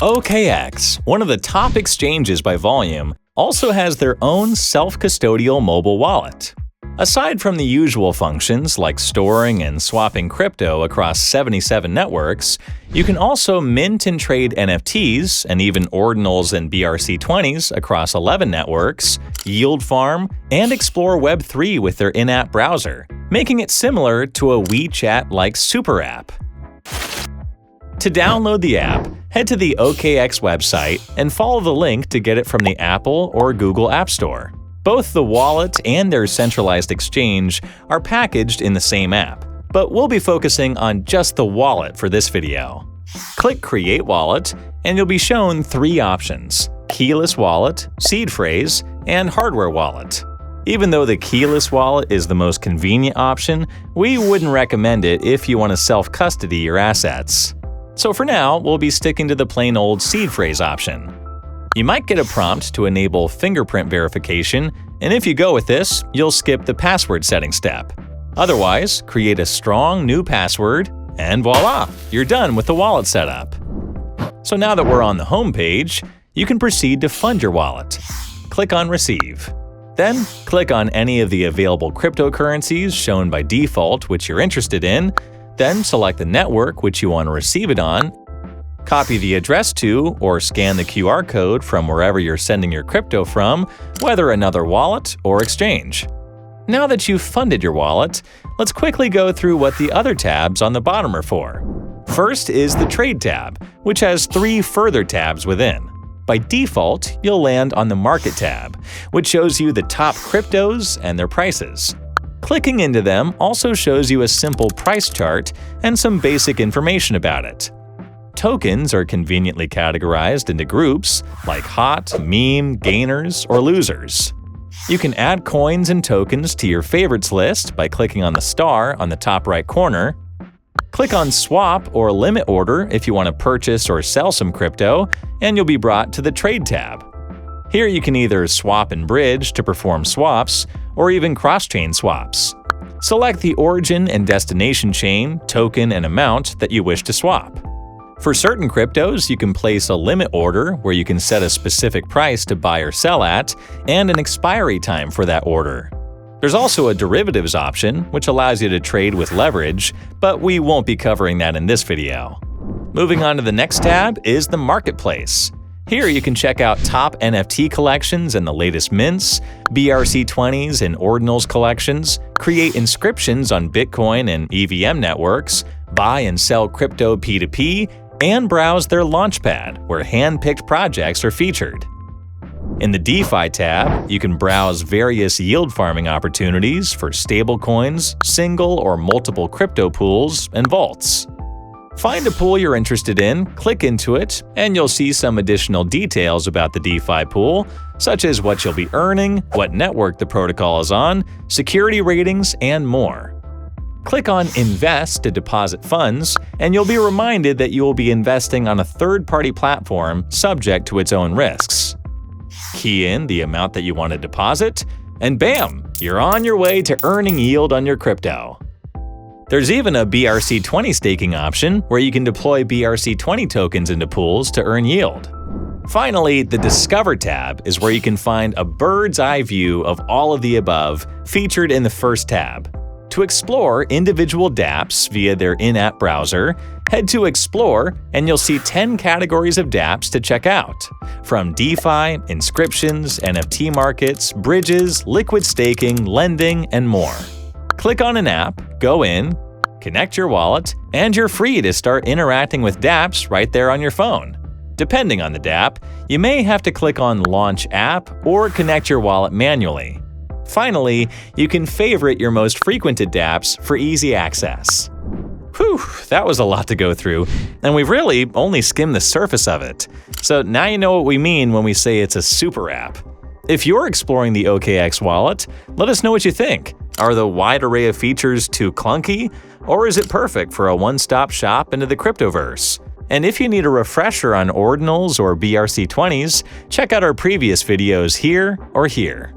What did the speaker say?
OKX, one of the top exchanges by volume, also has their own self-custodial mobile wallet. Aside from the usual functions like storing and swapping crypto across 77 networks, you can also mint and trade NFTs and even ordinals and BRC20s across 11 networks, yield farm, and explore Web3 with their in-app browser, making it similar to a WeChat-like super app. To download the app, head to the OKX website and follow the link to get it from the Apple or Google App Store. Both the wallet and their centralized exchange are packaged in the same app, but we'll be focusing on just the wallet for this video. Click Create Wallet, and you'll be shown three options: keyless wallet, seed phrase, and hardware wallet. Even though the keyless wallet is the most convenient option, we wouldn't recommend it if you want to self-custody your assets. So for now, we'll be sticking to the plain old seed phrase option. You might get a prompt to enable fingerprint verification, and if you go with this, you'll skip the password setting step. Otherwise, create a strong new password, and voila, you're done with the wallet setup. So now that we're on the home page, you can proceed to fund your wallet. Click on Receive. Then, click on any of the available cryptocurrencies shown by default which you're interested in. Then select the network which you want to receive it on, copy the address to or scan the QR code from wherever you're sending your crypto from, whether another wallet or exchange. Now that you've funded your wallet, let's quickly go through what the other tabs on the bottom are for. First is the Trade tab, which has three further tabs within. By default, you'll land on the Market tab, which shows you the top cryptos and their prices. Clicking into them also shows you a simple price chart and some basic information about it. Tokens are conveniently categorized into groups like hot, meme, gainers, or losers. You can add coins and tokens to your favorites list by clicking on the star on the top right corner. Click on Swap or Limit Order if you want to purchase or sell some crypto, and you'll be brought to the Trade tab. Here you can either swap and bridge to perform swaps, or even cross-chain swaps. Select the origin and destination chain, token, and amount that you wish to swap. For certain cryptos, you can place a limit order where you can set a specific price to buy or sell at, and an expiry time for that order. There's also a derivatives option, which allows you to trade with leverage, but we won't be covering that in this video. Moving on to the next tab is the Marketplace. Here you can check out top NFT collections and the latest mints, BRC20s and ordinals collections, create inscriptions on Bitcoin and EVM networks, buy and sell crypto P2P, and browse their Launchpad, where hand-picked projects are featured. In the DeFi tab, you can browse various yield farming opportunities for stablecoins, single or multiple crypto pools, and vaults. Find a pool you're interested in, click into it, and you'll see some additional details about the DeFi pool, such as what you'll be earning, what network the protocol is on, security ratings, and more. Click on Invest to deposit funds, and you'll be reminded that you will be investing on a third-party platform subject to its own risks. Key in the amount that you want to deposit, and bam! You're on your way to earning yield on your crypto. There's even a BRC20 staking option where you can deploy BRC20 tokens into pools to earn yield. Finally, the Discover tab is where you can find a bird's eye view of all of the above featured in the first tab. To explore individual dApps via their in-app browser, head to Explore and you'll see 10 categories of dApps to check out, from DeFi, inscriptions, NFT markets, bridges, liquid staking, lending, and more. Click on an app, go in, connect your wallet, and you're free to start interacting with dApps right there on your phone. Depending on the dApp, you may have to click on Launch App or connect your wallet manually. Finally, you can favorite your most frequented dApps for easy access. Whew, that was a lot to go through, and we've really only skimmed the surface of it. So now you know what we mean when we say it's a super app. If you're exploring the OKX wallet, let us know what you think. Are the wide array of features too clunky, or is it perfect for a one-stop shop into the cryptoverse? And if you need a refresher on ordinals or BRC20s, check out our previous videos here or here.